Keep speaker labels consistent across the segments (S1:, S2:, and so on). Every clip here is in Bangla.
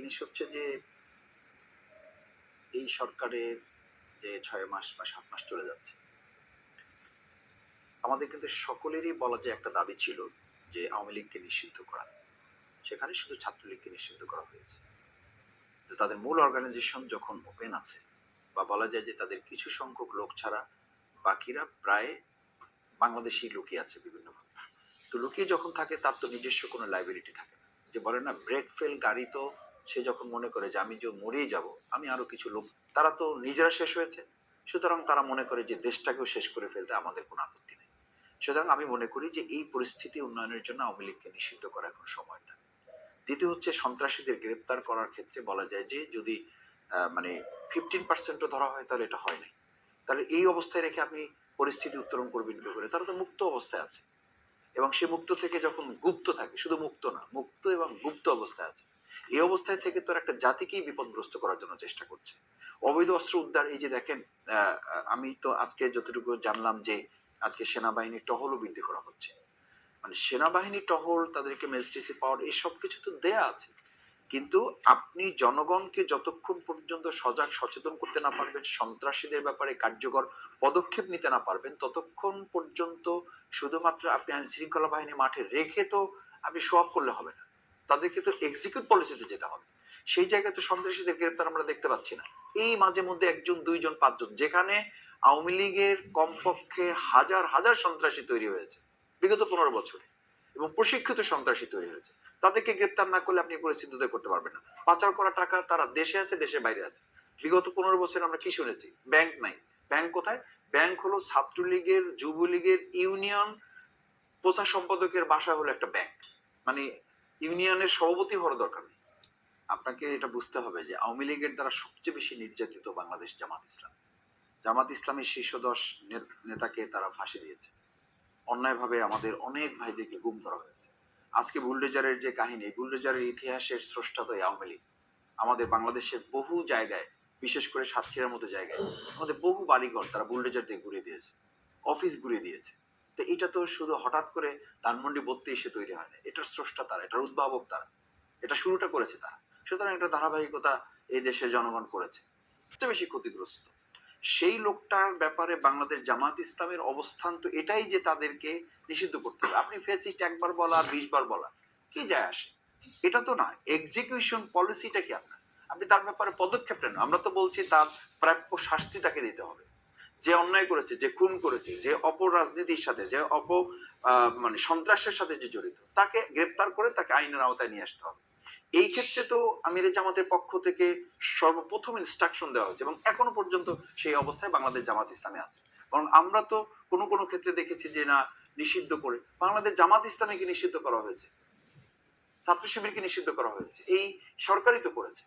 S1: জিনিস হচ্ছে যে এই সরকারের যে 6 মাস বা 7 মাস চলে যাচ্ছে, আমাদের কিন্তু সকলেরই বলা যায় একটা দাবি ছিল যে আওয়ামী লীগকে নিষিদ্ধ করা। সেখানে শুধু ছাত্রলীগকে নিষিদ্ধ করা হয়েছে। তো তাদের মূল অর্গানাইজেশন যখন ওপেন আছে, বা বলা যায় যে তাদের কিছু সংখ্যক লোক ছাড়া বাকিরা প্রায় বাংলাদেশেই লুকিয়ে আছে বিভিন্নভাবে। তো লুকিয়ে যখন থাকে তার তো নিজস্ব কোনো লাইবিলিটি থাকে না। যে বলে না, ব্রেক ফেল গাড়ি, তো সে যখন মনে করে যে আমি যে মরেই যাব, আমি আরো কিছু লোক, তারা তো নিজেরা শেষ হয়েছে, সুতরাং তারা মনে করে যে দেশটাকেও শেষ করে ফেলতে আমাদের কোনো আপত্তি নেই। সুতরাং আমি মনে করি যে এই পরিস্থিতি উন্নয়নের জন্য আওয়ামী লীগকে নিষিদ্ধ করা এখন সময় থাকে। দ্বিতীয় হচ্ছে, সন্ত্রাসীদের গ্রেপ্তার করার ক্ষেত্রে বলা যায় যে যদি মানে 15%ও ধরা হয় তাহলে এটা হয় নাই। তাহলে এই অবস্থায় রেখে আপনি পরিস্থিতি উত্তরণ করবেন কি করে? তারা তো মুক্ত অবস্থায় আছে, এবং সে মুক্ত থেকে যখন গুপ্ত থাকে, শুধু মুক্ত না, মুক্ত এবং গুপ্ত অবস্থায় আছে, এই অবস্থায় থেকে তো একটা জাতিকেই বিপদগ্রস্ত করার জন্য চেষ্টা করছে। অবৈধ অস্ত্র উদ্ধার, এই যে দেখেন, আমি তো আজকে যতটুকু জানলাম যে আজকে সেনাবাহিনীর টহলও বৃদ্ধি করা হচ্ছে। মানে সেনাবাহিনী টহল, তাদেরকে ম্যাজিস্ট্রেসি পাওয়ার, এই সব কিছু তো দেয়া আছে, কিন্তু আপনি জনগণকে যতক্ষণ পর্যন্ত সজাগ সচেতন করতে না পারবেন, সন্ত্রাসীদের ব্যাপারে কার্যকর পদক্ষেপ নিতে না পারবেন, ততক্ষণ পর্যন্ত শুধুমাত্র আপনি আইন শৃঙ্খলা বাহিনী মাঠে রেখে তো আপনি শো অফ করলে হবে না, তাদেরকে তো এক্সিকিউট পলিসিতে যেতে হবে। সেই জায়গায় তো সন্ত্রাসীদের গ্রেপ্তার আমরা দেখতে পাচ্ছি না। এই মাঝে মধ্যে একজন, দুইজন, পাঁচজন, যেখানে আওয়ামী লীগের কমপক্ষে হাজার হাজার সন্ত্রাসী তৈরি হয়েছে বিগত 15 বছরে, এবং প্রশিক্ষিত সন্ত্রাসী তৈরি হয়েছে, তাদেরকে গ্রেপ্তার না করলে আপনি পরিস্থিতি উদয় করতে পারবেন না। পাচার করা টাকা তারা দেশে আছে, দেশের বাইরে আছে। বিগত 15 বছরে আমরা কি শুনেছি? ব্যাংক নাই। ব্যাংক কোথায়? ব্যাংক হলো ছাত্রলীগের, যুবলীগের ইউনিয়ন প্রচার সম্পাদকের বাসা হলো একটা ব্যাংক। মানে ইউনিয়নের সভাপতি হওয়ার দরকার নেই। আপনাকে এটা বুঝতে হবে যে আওয়ামী লীগের দ্বারা সবচেয়ে বেশি নির্যাতিত বাংলাদেশ জামাত ইসলাম। জামাত ইসলামের শীর্ষ 10 নেতাকে তারা ফাঁসি দিয়েছে। অন্যায়ভাবে আমাদের অনেক ভাইদেরকে গুম করা হয়েছে। আজকে বুলডোজারের যে কাহিনী, বুলডোজারের ইতিহাসের স্রষ্টা তো আওয়ামী লীগ। আমাদের বাংলাদেশের বহু জায়গায়, বিশেষ করে সাতক্ষীরার মতো জায়গায়, আমাদের বহু বাড়িঘর তারা বুলডোজার দিয়ে ঘুরিয়ে দিয়েছে, অফিস ঘুরিয়ে দিয়েছে। তো এটা তো শুধু হঠাৎ করে ধানমন্ডি 32 তৈরি হয় না, এটার স্রষ্টা তারা, এটার উদ্ভাবক তারা, এটা শুরুটা করেছে তারা। সুতরাং একটা ধারাবাহিকতা এই দেশের জনগণ করেছে। সবচেয়ে বেশি ক্ষতিগ্রস্ত সেই লোকটার ব্যাপারে বাংলাদেশ জামাত ইসলামের অবস্থান তো এটাই যে তাদেরকে নিষিদ্ধ করতে হবে। আপনি ফেসিস্ট একবার বলা আর 20 বার বলা কি যায় আসে? এটা তো না। এক্সিকিউশন পলিসিটা কি আপনার? আপনি তার ব্যাপারে পদক্ষেপ নেন। আমরা তো বলছি তার প্রাপ্য শাস্তি তাকে দিতে হবে। যে অন্যায় করেছে, যে খুন করেছে, যে অপরাজনীতির সাথে, যে মানে সন্ত্রাসের সাথে যে জড়িত, তাকে গ্রেপ্তার করে তাকে আইনের আওতায় নিয়ে আসতে হবে। এই ক্ষেত্রে তো আমির জামাতের পক্ষ থেকে সর্বপ্রথম ইনস্ট্রাকশন দেওয়া হয়েছে, এবং এখনো পর্যন্ত সেই অবস্থায় বাংলাদেশ জামাত ইসলামে আছে। কারণ আমরা তো কোনো কোনো ক্ষেত্রে দেখেছি যে না, নিষিদ্ধ করে বাংলাদেশ জামাত ইসলামীকে নিষিদ্ধ করা হয়েছে, ছাত্র শিবিরকে নিষিদ্ধ করা হয়েছে। এই সরকারই তো করেছে।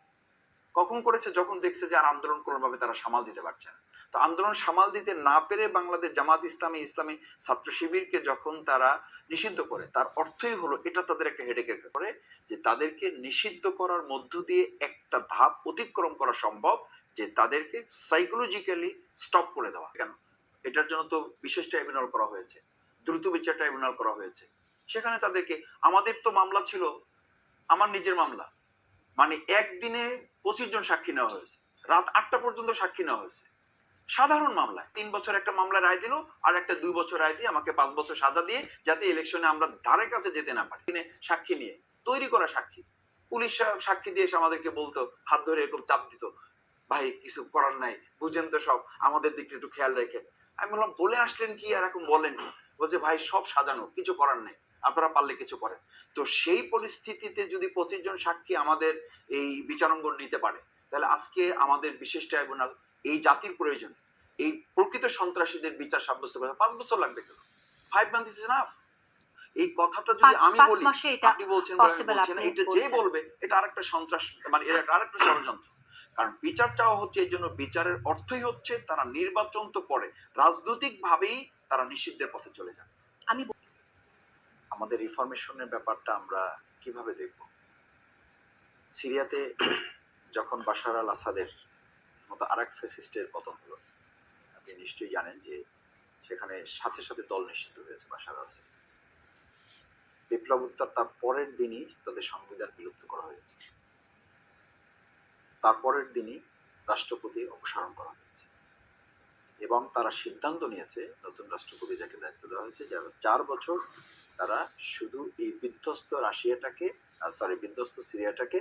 S1: কখন করেছে? যখন দেখছে যে আর আন্দোলন কোনোভাবে তারা সামাল দিতে পারছে না। তো আন্দোলন সামাল দিতে না পেরে বাংলাদেশ জামাত ইসলামী, ইসলামী ছাত্র শিবিরকে যখন তারা নিষিদ্ধ করে, তার অর্থই হলো এটা তাদের একটা হেডেকের করে যে তাদেরকে নিষিদ্ধ করার মধ্য দিয়ে একটা ধাপ অতিক্রম করা সম্ভব, যে তাদেরকে সাইকোলজিক্যালি স্টপ করে দেওয়া। কেন? এটার জন্য তো বিশেষ ট্রাইব্যুনাল করা হয়েছে, দ্রুত বিচার ট্রাইব্যুনাল করা হয়েছে। সেখানে তাদেরকে, আমাদের তো মামলা ছিল, আমার নিজের মামলা, মানে একদিনে 25 জন সাক্ষী নেওয়া হয়েছে, রাত 8টা পর্যন্ত সাক্ষী নেওয়া হয়েছে। সাধারণ মামলায় 3 বছর একটা মামলা রায় দিল, আর একটা 2 বছর রায় দিয়ে আমাকে 5 বছর সাজা দিয়ে, যাতে ইলেকশনে আমরা ধারে কাছে যেতে না পারি। সাক্ষী নিয়ে তৈরি করা সাক্ষী, পুলিশ সাক্ষী দিয়ে এসে আমাদেরকে বলতো, হাত ধরে এরকম চাপ দিত, ভাই কিছু করার নাই, বুঝেন তো সব, আমাদের দিকটা একটু খেয়াল রেখেন। আমি বললাম, বলে আসলেন কি আর এখন বলেন? বলছে ভাই সব সাজানো, কিছু করার নেই, আপনারা পারলে কিছু করেন। তো সেই পরিস্থিতিতে যদি 25 জন সাক্ষী আমাদের এই বিচারাঙ্গন নিতে পারে, তাহলে আজকে আমাদের বিশেষ ট্রাইব্যুনাল এই জাতির প্রয়োজন, এই প্রকৃত সন্ত্রাসীদের বিচার সাব্যস্ত করে 5 বছর লাগবে কেন? 5 months is enough। এই কথাটা যদি আমি বলি, আপনি বলছেন এটা যে বলবে এটা আরেকটা সন্ত্রাস, মানে এর আরেকটা ষড়যন্ত্র। কারণ বিচার চাওয়া হচ্ছে, এই জন্য বিচারের অর্থই হচ্ছে তারা নির্বাচন তো পরে রাজনৈতিক ভাবেই তারা নিষিদ্ধের পথে চলে যাবে। আমাদের রিফরমেশনের ব্যাপারটা আমরা কিভাবে দেখব? সিরিয়াতে যখন বাশার আল আসাদের মতো আরেক ফ্যাসিস্টের পতন হলো, আপনি নিশ্চয়ই জানেন যে সেখানে সাথে সাথে দল নিষিদ্ধ হয়েছে বাশার আল আসাদ। বিপ্লব উত্তর তার পরের দিনই তাদের সংবিধান বিলুপ্ত করা হয়েছে। তারপরের দিনই রাষ্ট্রপতি অপসারণ করা হয়েছে এবং তারা সিদ্ধান্ত নিয়েছে, নতুন রাষ্ট্রপতি যাকে দায়িত্ব দেওয়া হয়েছে, যারা 4 বছর তারা শুধু এই বিধ্বস্ত সিরিয়াটাকে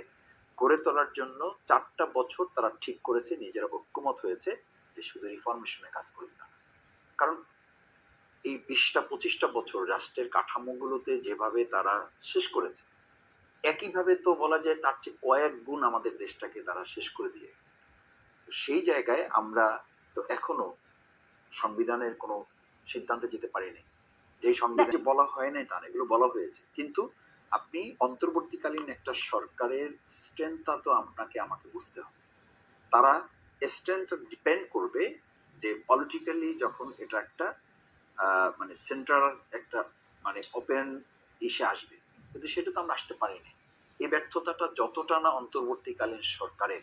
S1: গড়ে তোলার জন্য 4টা বছর তারা ঠিক করেছে, নিজেরা ঐক্যমত হয়েছে যে শুধু রিফরমেশনে কাজ করবে তারা। কারণ এই 20-25টা বছর রাষ্ট্রের কাঠামোগুলোতে যেভাবে তারা শেষ করেছে, একইভাবে তো বলা যায় তার চেয়ে কয়েক গুণ আমাদের দেশটাকে তারা শেষ করে দিয়ে গেছে। তো সেই জায়গায় আমরা তো এখনো সংবিধানের কোনো সিদ্ধান্তে যেতে পারিনি। যে সংবিধানে বলা হয় নাই তা না, এগুলো বলা হয়েছে, কিন্তু আপনি অন্তর্বর্তীকালীন একটা সরকারের স্ট্রেংথটা তো আমাকে বুঝতে হবে। তারা স্ট্রেংথ ডিপেন্ড করবে যে পলিটিক্যালি যখন এটা একটা মানে সেন্ট্রাল একটা মানে ওপেন ইসে আসবে, কিন্তু সেটা তো আমরা আসতে পারিনি। এই ব্যর্থতাটা যতটা না অন্তর্বর্তীকালীন সরকারের,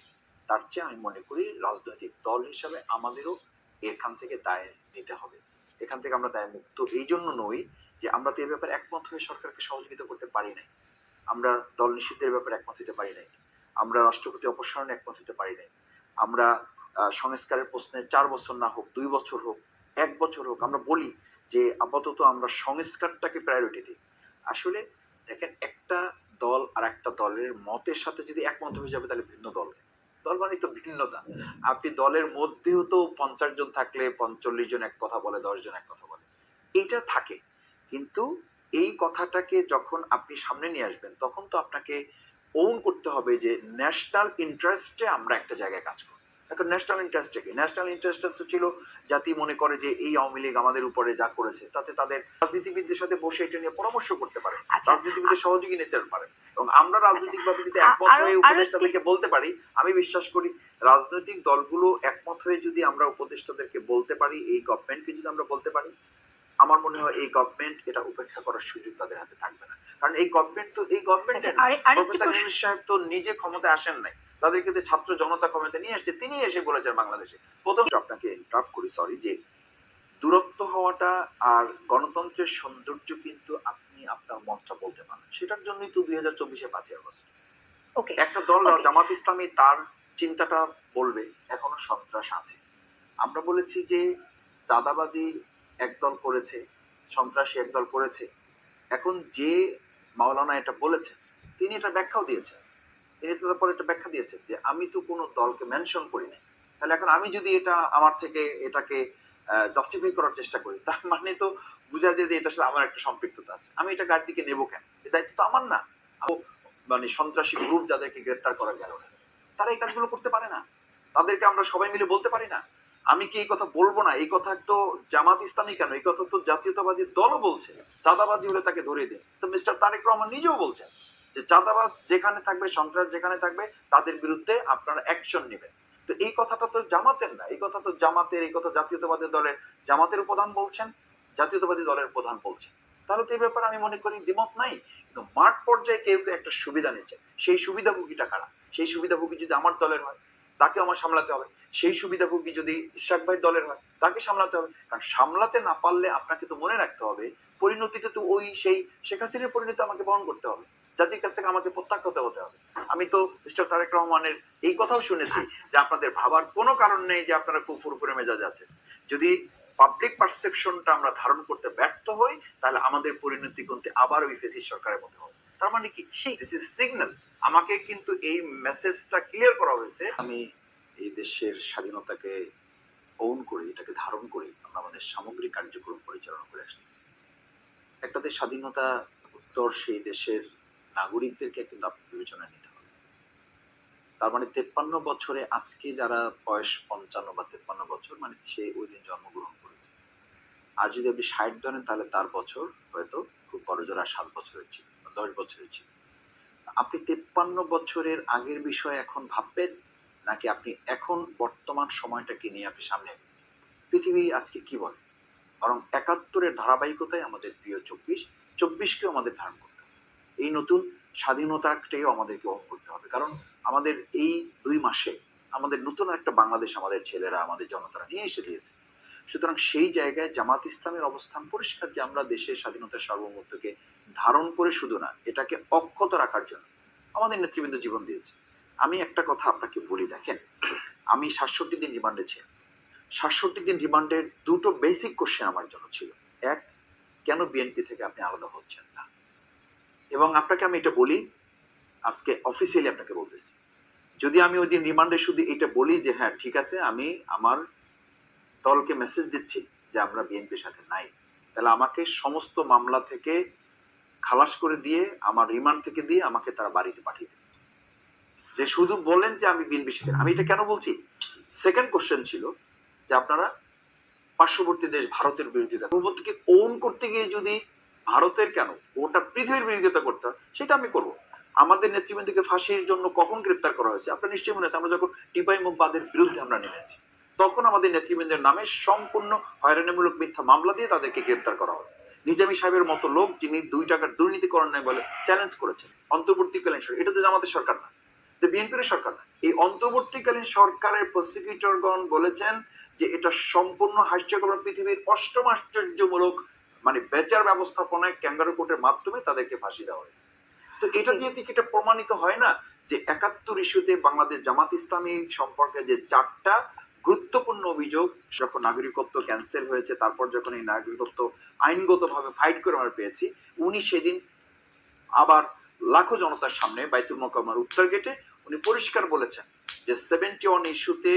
S1: তার চেয়ে আমি মনে করি রাজনৈতিক দল হিসাবে আমাদেরও এখান থেকে দায় নিতে হবে। এখান থেকে আমরা দায় মুক্ত এই জন্য নই যে আমরা তো এই ব্যাপারে একমত হয়ে সরকারকে সহযোগিতা করতে পারি নাই, আমরা দল নিষিদ্ধের ব্যাপারে একমত হতে পারি নাই, আমরা রাষ্ট্রপতি অপসারণে একমত হতে পারি নাই, আমরা সংস্কারের প্রশ্নে 4 বছর না হোক, 2 বছর হোক, 1 বছর হোক, আমরা বলি যে আপাতত আমরা সংস্কারটাকে প্রায়োরিটি দিই। আসলে দেখেন, একটা দল আর একটা দলের মতের সাথে যদি একমত হয়ে যাবে তাহলে ভিন্ন দল মানে তো ভিন্নতা। আপনি দলের মধ্যেও তো 50 জন থাকলে 45 জন এক কথা বলে, 10 জন এক কথা বলে, এইটা থাকে। কিন্তু এই কথাটাকে যখন আপনি সামনে নিয়ে আসবেন তখন তো আপনাকে ওন করতে হবে যে ন্যাশনাল ইন্টারেস্টে আমরা একটা জায়গায় কাজ করি। এখন ন্যাশনাল ইন্টারেস্টে কি? ন্যাশনাল ইন্টারেস্টটা তো ছিল জাতি মনে করে যে এই আওয়ামী লীগ আমাদের উপরে যা করেছে, তাতে তাদের রাজনীতিবিদদের সাথে বসে এটা নিয়ে পরামর্শ করতে পারে, রাজনীতিবিদদের সহযোগী নিতে পারে। এবং আমরা রাজনৈতিকভাবে যদি একমত হয়ে উপদেষ্টাদেরকে বলতে পারি, আমি বিশ্বাস করি রাজনৈতিক দলগুলো একমত হয়ে যদি আমরা উপদেষ্টাদেরকে বলতে পারি, এই গভর্নমেন্টকে যদি আমরা বলতে পারি, আমার মনে হয় এই গভর্নমেন্ট এটা উপেক্ষা করার সুযোগ তাদের হাতে থাকবে না। কারণ এই গভর্নমেন্ট প্রফেসর ইউনূস সাহেব তো নিজে ক্ষমতায় আসেন নাই, তাদেরকে যে ছাত্র জনতা ক্ষমতায় নিয়ে আসছে, তিনি এসে বলেছেন বাংলাদেশে প্রথম। আপনাকে ইন্টারাপ্ট করি, সরি, যে দূরত্ব হওয়াটা আর গণতন্ত্রের সৌন্দর্য কিন্তু আপনি আপনার মতটা বলতে পারেন, সেটার জন্যই তো 2024-এ 5ই আগস্ট একটা দল জামাত ইসলামী তার চিন্তাটা বলবে এখনো সন্ত্রাস আছে। আমরা বলেছি যে চাঁদাবাজি একদল করেছে, সন্ত্রাসী একদল করেছে। এখন যে মাওলানা এটা বলেছেন তিনি এটা ব্যাখ্যাও দিয়েছেন, তিনি তো তারপর এটা ব্যাখ্যা দিয়েছেন যে আমি তো কোনো দলকে মেনশন করি না। তাহলে এখন আমি যদি এটা আমার থেকে এটাকে জাস্টিফাই করার চেষ্টা করি, তার মানে তো বোঝা যায় যে এটার সাথে আমার একটা সম্পৃক্ততা আছে। আমি এটা গাড়ি দিকে নেবো কেন? এই দায়িত্ব তো আমার না। মানে সন্ত্রাসী গ্রুপ যাদেরকে গ্রেফতার করা গেল, তারা এই কাজগুলো করতে পারে না, তাদেরকে আমরা সবাই মিলে বলতে পারি না? আমি কি এই কথা বলবো না? এই কথা তো জামাত ইসলামী কেন, এই কথা তো জাতীয়তাবাদী দলও বলছে। চাঁদাবাজি হলে তাকে ধরে দেয়। তো মিস্টার তারেক রহমান নিজেও বলছেন যে চাঁদাবাজ যেখানে থাকবে, সন্ত্রাস যেখানে থাকবে, তাদের বিরুদ্ধে আপনারা অ্যাকশন নেবেন। তো এই কথাটা তো জামাতের না, এই কথা তো জামাতের, এই কথা জাতীয়তাবাদী দলের, জামাতের প্রধান বলছেন, জাতীয়তাবাদী দলের প্রধান বলছেন। তাহলে তো এই ব্যাপারে আমি মনে করি দ্বিমত নাই। কিন্তু মাঠ পর্যায়ে কেউ কেউ একটা সুবিধা নিচ্ছে, সেই সুবিধাভোগীটা কারা? সেই সুবিধাভোগী যদি আমার দলের হয় তাকে আমার সামলাতে হবে, সেই সুবিধাভোগী যদি ইশরাক ভাইয়ের দলের হয় তাকে সামলাতে হবে। কারণ সামলাতে না পারলে আপনাকে তো মনে রাখতে হবে পরিণতিটা তো ওই সেই শেখ হাসিনার পরিণতি আমাকে বহন করতে হবে, জাতির কাছ থেকে আমাকে প্রত্যাখ্যাত হতে হবে। আমি তো মিস্টার তারেক রহমানের এই কথাও শুনেছি যে আপনাদের ভাবার কোনো কারণ নেই যে আপনারা খুব ফুরফুরে মেজাজ আছেন। যদি পাবলিক পারসেপশনটা আমরা ধারণ করতে ব্যর্থ হই, তাহলে আমাদের পরিণতি কিন্তু আবার ওই ফেসিস্ট সরকারের মধ্যে হবে। তার মানে কি? This is signal. আমাকে কিন্তু এই মেসেজটা ক্লিয়ার করা হয়েছে। আমি এই দেশের স্বাধীনতাকে ওন করি, এটাকে ধারণ করি, আমরা আমাদের সামগ্রিক কার্যক্রম পরিচালনা করে আসতেছি। একটা দেশ স্বাধীনতা উত্তর সেই দেশের নাগরিকদেরকে কিন্তু আপনি বিবেচনায় নিতে হবে। তার মানে 53 বছরে আজকে যারা বয়স 55 বা 53 বছর, মানে সে ওই দিন জন্মগ্রহণ করেছে। আর যদি আপনি 60 ধরেন তাহলে তার বছর হয়তো খুব বড় জোড়া 7 বছরের ছিল বা 10 বছরের ছিল। আপনি 53 বছরের আগের বিষয়ে এখন ভাববেন, নাকি আপনি এখন বর্তমান সময়টাকে নিয়ে আপনি সামনে আগাবেন? পৃথিবী আজকে কি বলে? বরং 71-এর ধারাবাহিকতায় আমাদের প্রিয় 24-কেও আমাদের ধারণ করতে হবে। এই নতুন স্বাধীনতাটাকেও আমাদেরকে গ্রহণ করতে হবে। কারণ আমাদের এই 2 মাসে আমাদের নতুন একটা বাংলাদেশ আমাদের ছেলেরা, আমাদের জনতারা নিয়ে এসে দিয়েছে। সুতরাং সেই জায়গায় জামাত ইসলামের অবস্থান পরিষ্কার যে আমরা দেশের স্বাধীনতার সার্বভৌমত্বকে ধারণ করে শুধু না, এটাকে অক্ষত রাখার জন্য আমাদের নেতৃবৃন্দ জীবন দিয়েছে। আমি একটা কথা আপনাকে বলি, দেখেন, আমি ৬৭ দিন রিমান্ডে ছিলাম। ৬৭ দিন রিমান্ডের দুটো বেসিক কোশ্চেন আমার জন্য ছিল। এক, কেন বিএনপি থেকে আপনি আলাদা হচ্ছেন না? এবং আপনাকে আমি এটা বলি, আজকে অফিসিয়ালি আপনাকে বলতেছি, যদি আমি ওই দিন রিমান্ডে শুধু এটা বলি যে হ্যাঁ ঠিক আছে, আমি আমার দলকে মেসেজ দিচ্ছি যে আমরা বিএনপির সাথে নাই, তাহলে আমাকে সমস্ত মামলা থেকে খালাস করে দিয়ে, আমার রিমান্ড থেকে দিয়ে আমাকে তারা বাড়িতে পাঠিয়ে দেবে। যে শুধু বলেন যে আমি বিএনপির সাথে, আমি এটা কেন বলছি? সেকেন্ড কোশ্চেন ছিল যে আপনারা পার্শ্ববর্তী দেশ ভারতের বিরোধিতা, পূর্ববর্তীকে ওন করতে গিয়ে যদি ভারতের কেন ওটা পৃথিবীর বিরোধিতা করতে হয়, সেটা আমি করব। আমাদের নেতৃবৃন্দকে ফাঁসির জন্য কখন গ্রেপ্তার করা হয়েছে আপনার নিশ্চয়ই মনে আছে, আমরা যখন টিপাই মুখবাদের বিরুদ্ধে আমরা নেমেছি, তখন আমাদের নেতৃবৃন্দের নামে সম্পূর্ণ হয়রানিমূলক মিথ্যা মামলা দিয়ে তাদেরকে গ্রেপ্তার করা হয়। নিজামী সাহেবের মতো লোক, যিনি 2 টাকার দুর্নীতি করেন নাই বলে চ্যালেঞ্জ করেছেন অন্তর্বর্তীকালীন সরকার, এটা তো আমাদের সরকার না, বিএনপির সরকার না। এই অন্তর্বর্তীকালীন সরকারের প্রসিকিউটরগণ বলেছেন যে এটা সম্পূর্ণ হাস্যকর, পৃথিবীর অষ্টম আশ্চর্যমূলক মানে বেচার ব্যবস্থাপনায় ক্যাঙ্গারু কোর্টের মাধ্যমে তাদেরকে ফাঁসি দেওয়া হয়েছে। তো এটা দিয়ে থেকে এটা প্রমাণিত হয় না যে ৭১ ইস্যুতে বাংলাদেশ জামাত ইসলামী সম্পর্কে যে 4টা গুরুত্বপূর্ণ অভিযোগ, যখন নাগরিকত্ব ক্যান্সেল হয়েছে, তারপর যখন এই নাগরিকত্ব আইনগতভাবে ফাইট করে আমরা পেয়েছি, উনি সেদিন আবার লাখো জনতার সামনে বাইতুল মোকাররমের উত্তর গেটে উনি পরিষ্কার বলেছেন যে 71 ইস্যুতে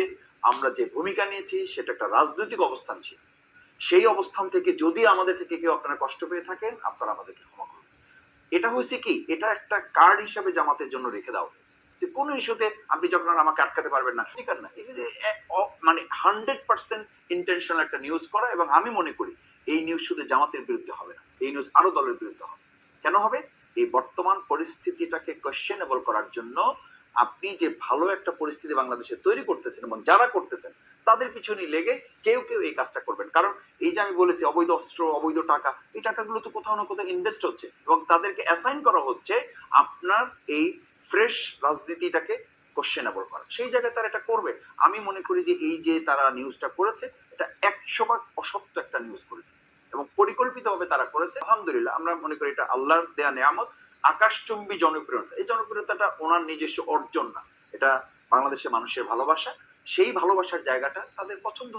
S1: আমরা যে ভূমিকা নিয়েছি সেটা একটা রাজনৈতিক অবস্থান ছিল। সেই অবস্থান থেকে যদি আমাদের থেকে কেউ আপনারা কষ্ট পেয়ে থাকেন, আপনারা আমাদেরকে ক্ষমা করুন। এটা হয়েছে কি, এটা একটা কার্ড হিসাবে জামাতের জন্য রেখে দেওয়া হয়েছে যে কোনো ইস্যুতে আপনি যখন আর আমাকে আটকাতে পারবেন না, ঠিক না। এই যে মানে 100% ইন্টেনশনাল একটা নিউজ করা, এবং আমি মনে করি এই নিউজ শুধু জামাতের বিরুদ্ধে হবে না, এই নিউজ আরো দলের বিরুদ্ধে হবে। কেন হবে? এই বর্তমান পরিস্থিতিটাকে কোয়েশ্চেনেবল করার জন্য আপনি যে ভালো একটা পরিস্থিতি বাংলাদেশে তৈরি করতেছেন এবং যারা করতেছেন তাদের পিছনে লেগে কেউ কেউ এই কাজটা করবেন। কারণ এই যে আমি বলেছি অবৈধ অস্ত্র, অবৈধ টাকা, এই টাকাগুলো তো কোথাও না কোথাও ইনভেস্ট হচ্ছে এবং তাদেরকে অ্যাসাইন করা হচ্ছে আপনার এই ফ্রেশ রাজনীতিটাকে কোশ্চেনেবল করা। সেই জায়গায় তারা এটা করবে। আমি মনে করি যে এই যে তারা নিউজটা করেছে, এটা 100% অসত্য একটা নিউজ করেছে এবং পরিকল্পিতভাবে তারা করেছে। আলহামদুলিল্লাহ, আমরা মনে করি এটা আল্লাহর দেয়া নেয়ামত, আকাশচুম্বী জনপ্রিয়তা। এই জনপ্রিয়তাটা ওনার নিজস্ব অর্জন না, এটা বাংলাদেশের মানুষের ভালোবাসা। সেই ভালোবাসার জায়গাটা তাদের পছন্দ